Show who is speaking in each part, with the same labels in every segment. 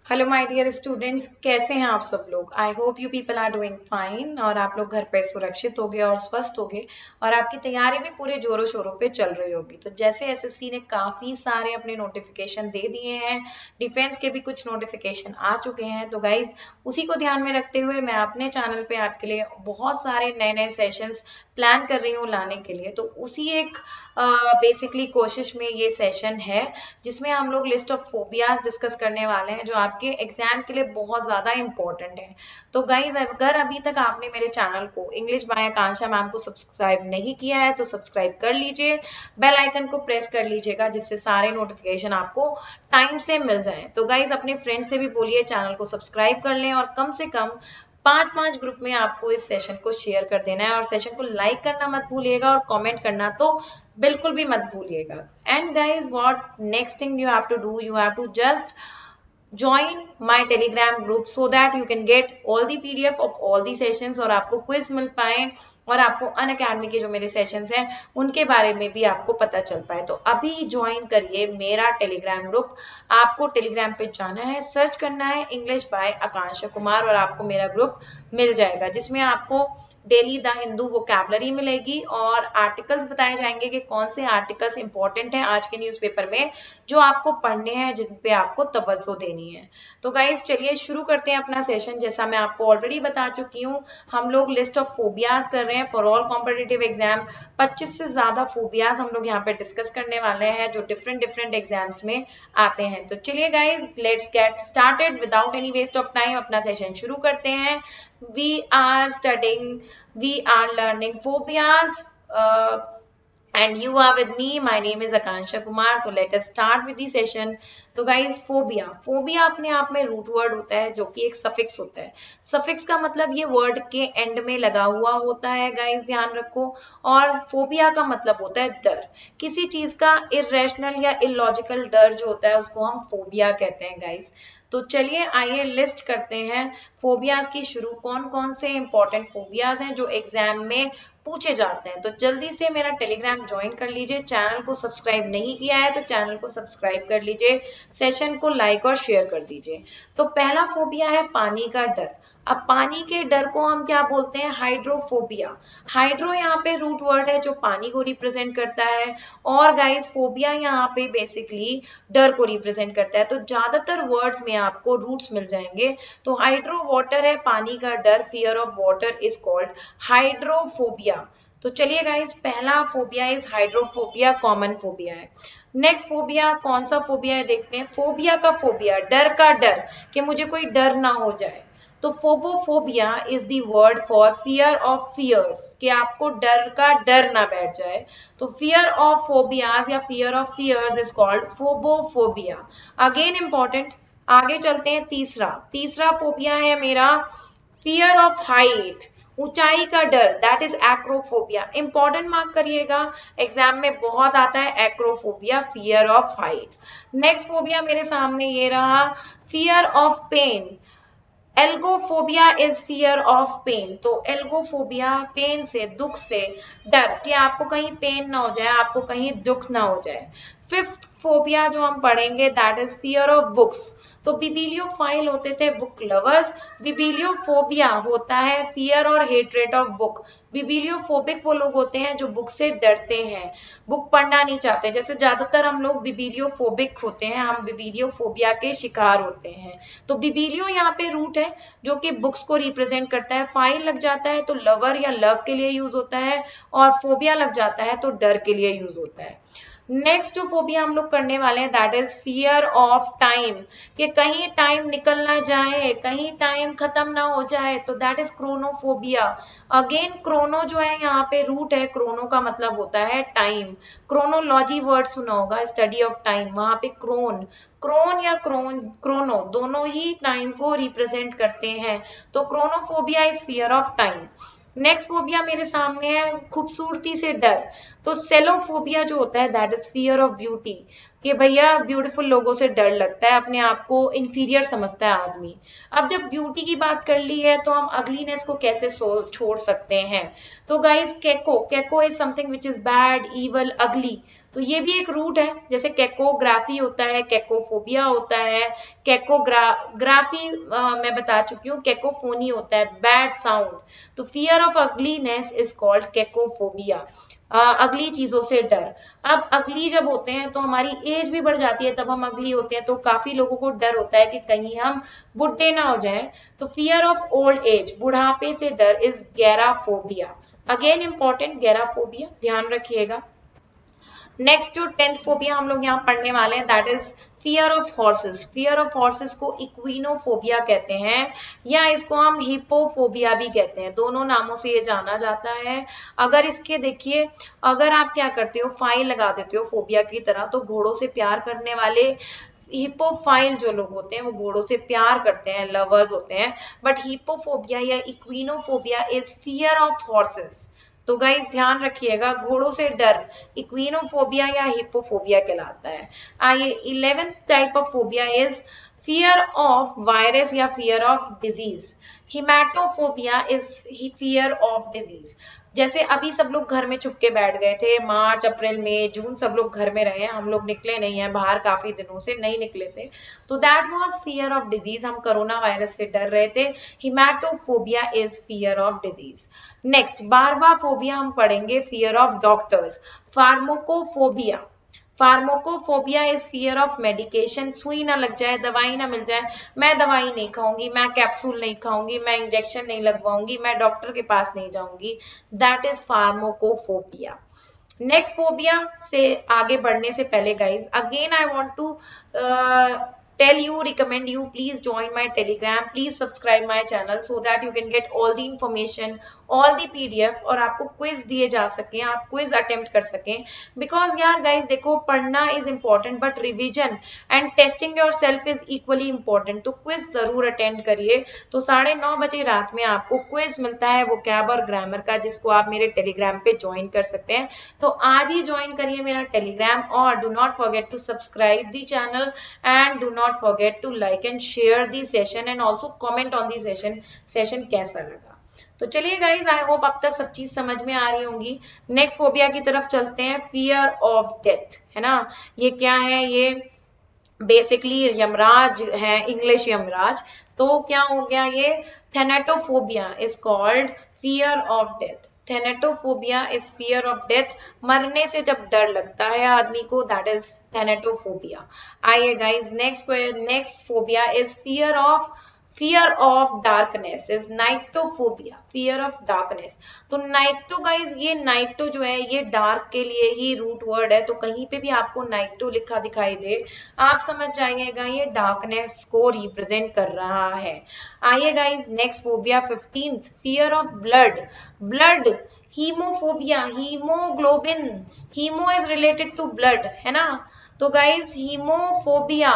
Speaker 1: Hello my dear students, कैसे हैं आप सब लोग। I hope you people are doing fine और आप लोग घर पे सुरक्षित होगे और स्वस्थ होगे और आपकी तैयारी भी पूरे जोरों शोरों पे चल रही होगी। तो जैसे एसएससी ने काफ़ी सारे अपने नोटिफिकेशन दे दिए हैं, डिफेंस के भी कुछ नोटिफिकेशन आ चुके हैं। तो गाइज उसी को ध्यान में रखते हुए मैं अपने चैनल पे आपके लिए बहुत सारे नए नए सेशंस प्लान कर रही हूँ लाने के लिए। तो उसी एक बेसिकली कोशिश में ये सेशन है जिसमें हम लोग लिस्ट ऑफ फोबियाज डिस्कस करने वाले हैं जो आपके एग्जाम के लिए बहुत ज़्यादा इंपॉर्टेंट है। तो गाइज अगर अभी तक आपने मेरे चैनल को इंग्लिश बाय आकांक्षा मैम को सब्सक्राइब नहीं किया है तो सब्सक्राइब कर लीजिए, बेल आइकन को प्रेस कर लीजिएगा जिससे सारे नोटिफिकेशन आपको टाइम से मिल जाए। तो गाइज अपने फ्रेंड से भी बोलिए चैनल को सब्सक्राइब कर लें और कम से कम 5-5 ग्रुप में आपको इस सेशन को शेयर कर देना है और सेशन को लाइक करना मत भूलिएगा और कमेंट करना तो बिल्कुल भी मत भूलिएगा। And guys what next thing you have to do, you have to just join my telegram group so that you can get all the pdf of all the sessions और आपको क्विज मिल पाए और आपको अन अकेडमी के जो मेरे sessions हैं उनके बारे में भी आपको पता चल पाए। तो अभी ज्वाइन करिए मेरा टेलीग्राम ग्रुप। आपको टेलीग्राम पे जाना है, सर्च करना है इंग्लिश बाय आकांक्षा कुमार और आपको मेरा ग्रुप मिल जाएगा जिसमें आपको डेली द हिंदू वोकैबलरी मिलेगी और आर्टिकल्स बताए जाएंगे कि कौन से आर्टिकल्स इंपॉर्टेंट हैं आज के न्यूज़पेपर में जो आपको पढ़ने हैं, जिन पे आपको तवज्जो देनी है। तो गाइज चलिए शुरू करते हैं अपना सेशन। जैसा मैं आपको ऑलरेडी बता चुकी हूँ, हम लोग लिस्ट ऑफ फोबियाज कर रहे हैं फॉर ऑल कॉम्पिटिटिव एग्जाम। 25 से ज्यादा फोबियाज हम लोग यहाँ पे डिस्कस करने वाले हैं जो डिफरेंट डिफरेंट एग्जाम्स में आते हैं। तो चलिए guys let's get started without any waste of time, अपना सेशन शुरू करते हैं। We are studying, we are learning phobias and you are with me. My name is Akansha Kumar. So let us start with the session. तो guys phobia अपने आप में root word होता है जो कि एक सफिक्स होता है। सफिक्स का मतलब ये वर्ड के एंड में लगा हुआ होता है, गाइज ध्यान रखो। और फोबिया का मतलब होता है डर, किसी चीज का इरेशनल या इलॉजिकल डर जो होता है उसको हम फोबिया कहते हैं गाइज। तो चलिए आइए लिस्ट करते हैं फोबियाज की शुरू। कौन कौन से इंपॉर्टेंट फोबियाज हैं जो एग्जाम में पूछे जाते हैं। तो जल्दी से मेरा टेलीग्राम ज्वाइन कर लीजिए। चैनल को सब्सक्राइब नहीं किया है तो चैनल को सब्सक्राइब कर लीजिए, सेशन को लाइक और शेयर कर दीजिए। तो पहला फोबिया है पानी का डर। अब पानी के डर को हम क्या बोलते हैं? हाइड्रोफोबिया। हाइड्रो यहाँ पे रूट वर्ड है जो पानी को रिप्रेजेंट करता है और गाइस फोबिया यहाँ पे बेसिकली डर को रिप्रेजेंट करता है। तो ज्यादातर वर्ड्स में आपको रूट्स मिल जाएंगे। तो हाइड्रो वाटर है, पानी का डर, fear of water is called hydrophobia. तो चलिए गाइस पहला phobia is hydrophobia, common phobia है। नेक्स्ट फोबिया कौन सा फोबिया है देखते हैं। फोबिया का फोबिया, डर का डर कि मुझे कोई डर ना हो जाए। तो phobophobia is the word for fear of fears, कि आपको डर का डर ना बैठ जाए। तो फियर ऑफ फोबियाज या fear of fears is called phobophobia. Again important, आगे चलते हैं। तीसरा तीसरा फोबिया है मेरा फियर ऑफ हाइट, ऊंचाई का डर, that is acrophobia. Important mark करिएगा, एग्जाम में बहुत आता है acrophobia, fear of height. Next phobia मेरे सामने ये रहा, fear of pain. Algophobia is fear of pain. तो एल्गोफोबिया पेन से, दुख से डर, कि आपको कहीं पेन ना हो जाए, आपको कहीं दुख ना हो जाए। फिफ्थ फोबिया जो हम पढ़ेंगे that is fear of books. तो बिबिलियोफाइल होते थे बुक लवर्स, बिबिलियोफोबिया होता है फियर और हेट्रेट ऑफ बुक। बिबिलियोफोबिक वो लोग होते हैं जो बुक से डरते हैं, बुक पढ़ना नहीं चाहते। जैसे ज्यादातर हम लोग बिबिलियोफोबिक होते हैं, हम बिबिलियोफोबिया के शिकार होते हैं। तो बिबिलियो यहाँ पे रूट है जो कि बुक्स को रिप्रेजेंट करता है। फाइल लग जाता है तो लवर या लव के लिए यूज होता है और फोबिया लग जाता है तो डर के लिए यूज होता है। नेक्स्ट जो फोबिया हम लोग करने वाले हैं that is fear of time, कि कहीं टाइम निकल ना जाए, कहीं टाइम खत्म ना हो जाए, तो दैट इज क्रोनोफोबिया। अगेन क्रोनो जो है यहाँ पे रूट है, क्रोनो का मतलब होता है टाइम। क्रोनोलॉजी वर्ड सुना होगा, स्टडी ऑफ टाइम, वहां पे क्रोन, क्रोन या क्रोनो दोनों ही टाइम को रिप्रेजेंट करते हैं। तो chronophobia is fear of time. Next phobia मेरे सामने है खूबसूरती से डर। तो सेलोफोबिया जो होता है that is fear of beauty. कि भैया ब्यूटीफुल लोगों से डर लगता है, अपने आप को इंफीरियर समझता है आदमी। अब जब ब्यूटी की बात कर ली है तो हम अगलीनेस को कैसे छोड़ सकते हैं। तो गाइज केको is something which is bad, evil, अगली। तो ये भी एक रूट है, जैसे केकोग्राफी होता है, केकोफोबिया होता है, केकोग्राफी मैं बता चुकी हूँ, केकोफोनी होता है बैड साउंड। तो fear of ugliness is called cacophobia, ugly चीजों से डर। अब अगली जब होते हैं तो हमारी एज भी बढ़ जाती है, तब हम अगली होते हैं, तो काफी लोगों को डर होता है कि कहीं हम बुढ़े ना हो जाएं। तो फियर ऑफ ओल्ड एज, बुढ़ापे से डर, इज गैराफोबिया। अगेन इंपॉर्टेंट, गैराफोबिया ध्यान रखिएगा। नेक्स्ट जो 10th फोबिया हम लोग यहाँ पढ़ने वाले हैं, that is fear of horses. Fear of horses को इक्विनोफोबिया कहते हैं, या इसको हम हिपोफोबिया भी कहते हैं, दोनों नामों से ये जाना जाता है। अगर इसके देखिए, अगर आप क्या करते हो, फाइल लगा देते हो फोबिया की तरह, तो घोड़ों से प्यार करने वाले हिपोफाइल जो लोग होते हैं वो घोड़ों से प्यार करते हैं, लवर्स होते हैं। बट हिपोफोबिया या इक्विनोफोबिया इज फियर ऑफ हॉर्सेस। तो गाइस ध्यान रखिएगा, घोड़ों से डर इक्विनोफोबिया या हिपोफोबिया कहलाता है। आइए 11th type of phobia is fear of virus या fear of disease. Hematophobia is fear of disease. जैसे अभी सब लोग घर में छुप के बैठ गए थे, मार्च अप्रैल मई जून सब लोग घर में रहे हैं, हम लोग निकले नहीं हैं बाहर, काफी दिनों से नहीं निकले थे, तो that was fear of disease, हम कोरोना वायरस से डर रहे थे। Hematophobia is fear of disease. Next 12वां फोबिया हम पढ़ेंगे, fear of doctors. Pharmacophobia, pharmacophobia is fear of medication. सुई ना लग जाए, दवाई ना मिल जाए, मैं दवाई नहीं खाऊंगी, मैं कैप्सूल नहीं खाऊंगी, मैं इंजेक्शन नहीं लगवाऊंगी, मैं डॉक्टर के पास नहीं जाऊंगी, that is pharmacophobia. Next phobia से आगे बढ़ने से पहले guys again I want to tell you, recommend you, please join my telegram, please subscribe my channel so that you can get all the information, all the pdf, और आपको quiz दिए जा सके, आप क्विज अटेम्प्ट कर सकें। Because यार guys देखो, पढ़ना is important but revision and testing your self is equally important. तो क्विज जरूर अटेंड करिए। तो 9:30 बजे रात में आपको क्विज मिलता है वोकैब और ग्रामर का, जिसको आप मेरे टेलीग्राम पे ज्वाइन कर सकते हैं। तो आज ही ज्वाइन करिए मेरा टेलीग्राम, और do not forget to subscribe the channel and do not forget to like and share the session and also comment on the session कैसा लगा। तो चलिए गाइज, आई होप अब तक सब चीज समझ में आ रही होंगी। नेक्स्ट फोबिया की तरफ चलते हैं, फियर ऑफ डेथ, है ना। ये क्या है, ये बेसिकली यमराज है, इंग्लिश यमराज। तो क्या हो गया ये, thanatophobia is called fear of death. Thanatophobia is fear of death, मरने से जब डर लगता है आदमी को, दैट इज थेनेटोफोबिया। आइए guys, next phobia is fear of darkness is nyctophobia, fear of darkness. तो नाइक्टो गाइज, ये नाइक्टो जो है ये डार्क के लिए ही रूट वर्ड है, तो कहीं पे भी आपको नाइक्टो लिखा दिखाई दे, आप समझ जाइएगा ये डार्कनेस को रिप्रेजेंट कर रहा है। आइए guys, next phobia 15th, fear of blood. Hemophobia, hemoglobin, hemo is related to blood, है ना। तो guys hemophobia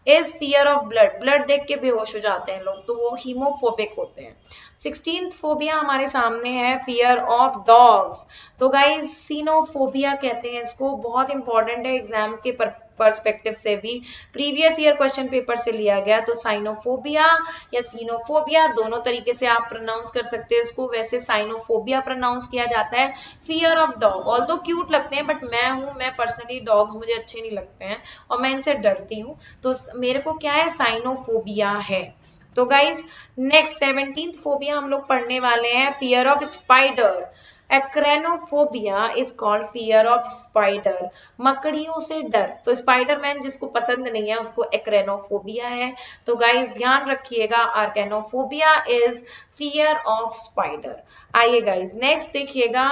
Speaker 1: is fear of blood देख के बेहोश हो जाते हैं लोग, तो वो हीमोफोबिक होते हैं। 16th फोबिया हमारे सामने है, फियर ऑफ डॉग्स। तो गाइज सीनोफोबिया कहते हैं इसको, बहुत इंपॉर्टेंट है एग्जाम के पर्सपेक्टिव से भी, प्रीवियस ईयर क्वेश्चन पेपर से लिया गया। तो साइनोफोबिया या सीनोफोबिया दोनों तरीके से आप प्रोनाउंस कर सकते हैं इसको, वैसे साइनोफोबिया प्रोनाउंस किया जाता है। Fear of dog, although cute लगते हैं बट मैं पर्सनली डॉग्स मुझे अच्छे नहीं लगते हैं और मैं इनसे डरती हूँ, तो मेरे को क्या है, साइनोफोबिया है। तो गाइज नेक्स्ट 17th फोबिया हम लोग पढ़ने वाले हैं, fear of spider. Arachnophobia is called fear of spider, मकड़ियों से डर। तो स्पाइडरमैन जिसको पसंद नहीं है उसको एक्रेनोफोबिया है। तो गाइस ध्यान रखिएगा, आर्केनोफोबिया इज फियर ऑफ स्पाइडर। आइए गाइस नेक्स्ट देखिएगा,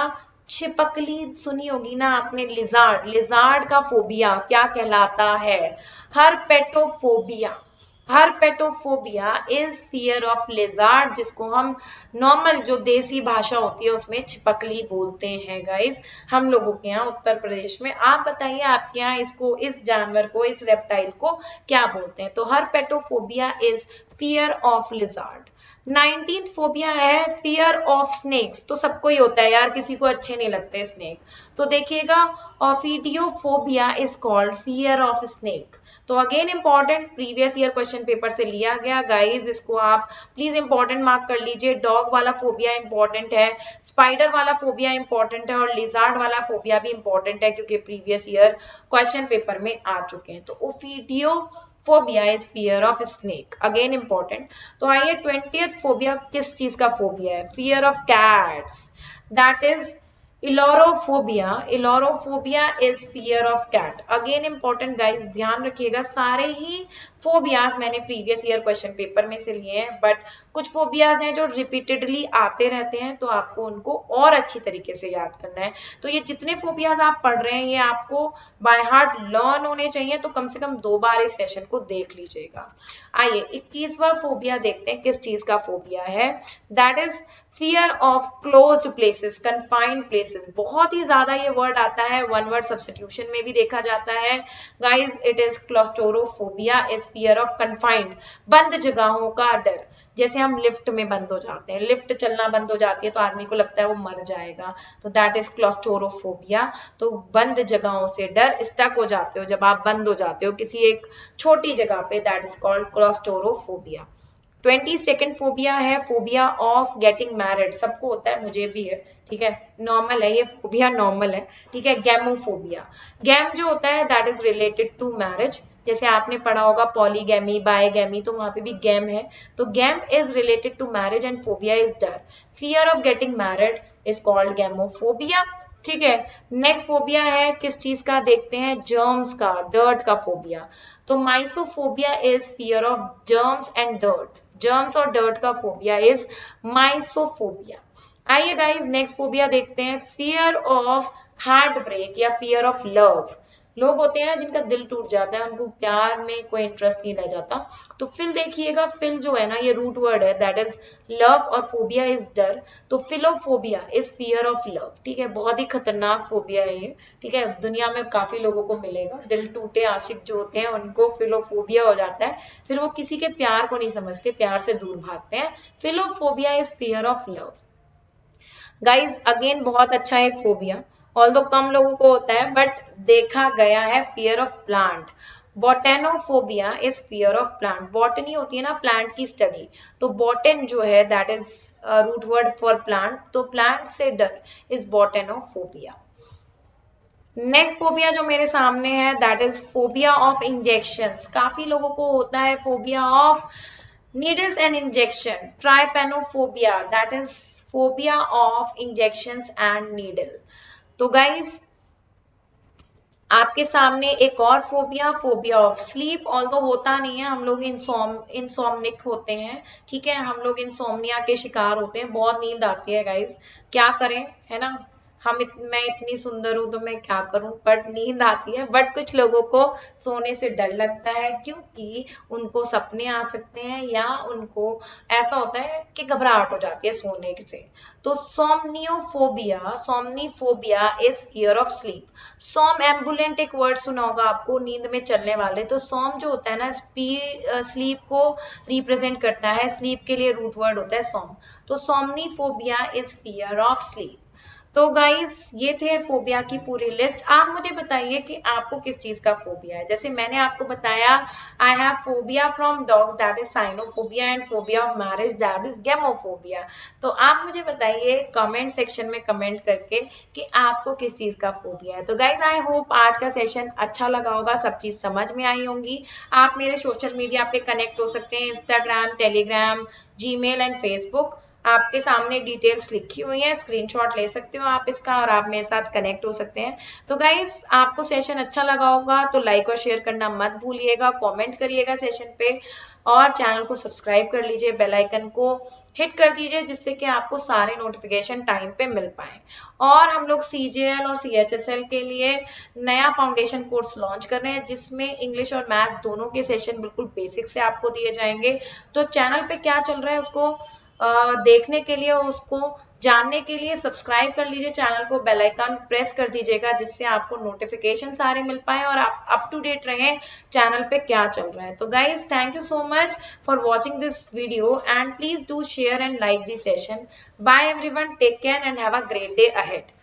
Speaker 1: छिपकली सुनी होगी ना आपने, लिजार्ड का फोबिया क्या कहलाता है, हरपेटोफोबिया। हरपेटोफोबिया इज फियर ऑफ लिजार्ड, जिसको हम नॉर्मल जो देसी भाषा होती है उसमें छिपकली बोलते हैं गाइस, हम लोगों के यहाँ उत्तर प्रदेश में। आप बताइए आपके यहाँ इसको, इस जानवर को, इस रेप्टाइल को क्या बोलते हैं। तो herpetophobia is fear of lizard. 19th phobia है फियर ऑफ स्नेक्स। तो सबको ही होता है यार, किसी को अच्छे नहीं लगते स्नेक। तो देखिएगा ophidiophobia is called fear of snake. तो again important, previous year question paper से लिया गया गाइज, इसको आप प्लीज इंपॉर्टेंट मार्क कर लीजिए। डॉग वाला फोबिया इंपॉर्टेंट है, स्पाइडर वाला फोबिया इंपॉर्टेंट है और लिजार्ड वाला फोबिया भी इंपॉर्टेंट है क्योंकि प्रीवियस ईयर क्वेश्चन पेपर में आ चुके हैं। तो ophidiophobia is fear of snake, again important. तो आइए 20th फोबिया किस चीज का फोबिया है? Fear of cats, that is ailurophobia. Ailurophobia is fear of cat, again important guys, ध्यान रखिएगा। सारे ही फोबियाज मैंने प्रीवियस ईयर क्वेश्चन पेपर में से लिए हैं, बट कुछ फोबियाज हैं जो रिपीटेडली आते रहते हैं, तो आपको उनको और अच्छी तरीके से याद करना है। तो ये जितने फोबियाज आप पढ़ रहे हैं ये आपको बाय हार्ट लर्न होने चाहिए, तो कम से कम 2 बार इस सेशन को देख लीजिएगा। आइए 21वां फोबिया देखते हैं किस चीज का फोबिया है। That is fear of closed places, confined places. बहुत ही ज्यादा ये वर्ड आता है, वन वर्ड सब्स्टिट्यूशन में भी देखा जाता है guys. It is claustrophobia is fear of confined, बंद जगहों का डर। जैसे हम लिफ्ट में बंद हो जाते हैं, लिफ्ट चलना बंद हो जाती है तो आदमी को लगता है वो मर जाएगा, तो दैट इज क्लॉस्ट्रोफोबिया। तो बंद जगहों से डर, स्टक हो जाते हो जब आप बंद हो जाते हो किसी एक छोटी जगह पे, that is called claustrophobia. 22nd phobia है फोबिया ऑफ गेटिंग मैरिड। सबको होता है, मुझे भी है, ठीक है, नॉर्मल है ये फोबिया, नॉर्मल है, ठीक है। गैमोफोबिया, गैम जो होता है that is related to marriage. जैसे आपने पढ़ा होगा पॉलीगैमी, बायगैमी, तो वहां पे भी गैम है। तो gam is related to marriage and phobia is डर। Fear of getting married is called gamophobia, ठीक है। नेक्स्ट फोबिया है किस चीज का, देखते हैं, जर्म्स का, डर्ट का फोबिया। तो mysophobia is fear of germs and dirt. Germs और डर्ट का फोबिया इज माइसोफोबिया। आइए गाइस नेक्स्ट फोबिया देखते हैं, fear of heartbreak or fear of love. लोग होते हैं ना जिनका दिल टूट जाता है, उनको प्यार में कोई इंटरेस्ट नहीं रह जाता। तो फिल देखिएगा, फिल जो है ना ये रूट वर्ड है, दैट इज लव और फोबिया इज डर। तो फिलोफोबिया इज फियर ऑफ लव, ठीक है। बहुत ही खतरनाक फोबिया है ये, ठीक है, दुनिया में काफी लोगों को मिलेगा। दिल टूटे आशिक जो होते हैं उनको फिलोफोबिया हो जाता है, फिर वो किसी के प्यार को नहीं समझते, प्यार से दूर भागते हैं। Philophobia is fear of love. Guys again बहुत अच्छा एक फोबिया, ऑल्दो कम लोगों को होता है बट देखा गया है, fear of plant. Botanophobia is fear of plant. Botany होती है ना प्लांट की स्टडी, तो बॉटन जो है that is root word for plant, तो प्लांट से डर इज बॉटेनोफोबिया। नेक्स्ट फोबिया जो मेरे सामने है that is phobia of injections. काफी लोगों को होता है phobia of needles and injection. Trypanophobia that is phobia of injections and needle. तो गाइज आपके सामने एक और phobia, phobia of sleep. Although होता नहीं है, हम लोग इंसोमनिक होते हैं, ठीक है, हम लोग इंसोमनिया के शिकार होते हैं, बहुत नींद आती है गाइज, क्या करें, है ना। मैं इतनी सुंदर हूं तो मैं क्या करूं, बट नींद आती है। बट कुछ लोगों को सोने से डर लगता है क्योंकि उनको सपने आ सकते हैं या उनको ऐसा होता है कि घबराहट हो जाती है सोने से। तो सोमनीफोबिया इज फियर ऑफ स्लीप। सोम एम्बुलेंट एक वर्ड सुना होगा आपको, नींद में चलने वाले। तो सोम जो होता है ना स्लीप को रिप्रेजेंट करता है, स्लीप के लिए रूट वर्ड होता है सोम। तो सोमनीफोबिया इज फियर ऑफ स्लीप। तो गाइस ये थे फोबिया की पूरी लिस्ट। आप मुझे बताइए कि आपको किस चीज का फोबिया है। जैसे मैंने आपको बताया I have phobia from dogs that is Sinophobia and phobia of marriage that is gamophobia. तो आप मुझे बताइए कमेंट सेक्शन में कमेंट करके कि आपको किस चीज का फोबिया है। तो गाइज आई होप आज का सेशन अच्छा लगा होगा, सब चीज समझ में आई होंगी। आप मेरे सोशल मीडिया पे कनेक्ट हो सकते हैं, Instagram, Telegram, Gmail and Facebook. आपके सामने डिटेल्स लिखी हुई है, स्क्रीनशॉट ले सकते हो आप इसका और आप मेरे साथ कनेक्ट हो सकते हैं। तो गाइज आपको सेशन अच्छा लगा होगा तो लाइक और शेयर करना मत भूलिएगा, कमेंट करिएगा सेशन पे और चैनल को सब्सक्राइब कर लीजिए, बेल आइकन को हिट कर दीजिए जिससे कि आपको सारे नोटिफिकेशन टाइम पे मिल पाए। और हम लोग CGL और CHSL के लिए नया फाउंडेशन कोर्स लॉन्च कर रहे हैं जिसमें इंग्लिश और मैथ्स दोनों के सेशन बिल्कुल बेसिक से आपको दिए जाएंगे। तो चैनल पे क्या चल रहा है उसको देखने के लिए उसको जानने के लिए सब्सक्राइब कर लीजिए चैनल को, बेल आइकन प्रेस कर दीजिएगा जिससे आपको नोटिफिकेशन सारे मिल पाए और आप अप टू डेट रहें चैनल पे क्या चल रहा है। तो guys thank you so much for watching this video and please do share and like this session. Bye everyone, take care and have a great day ahead.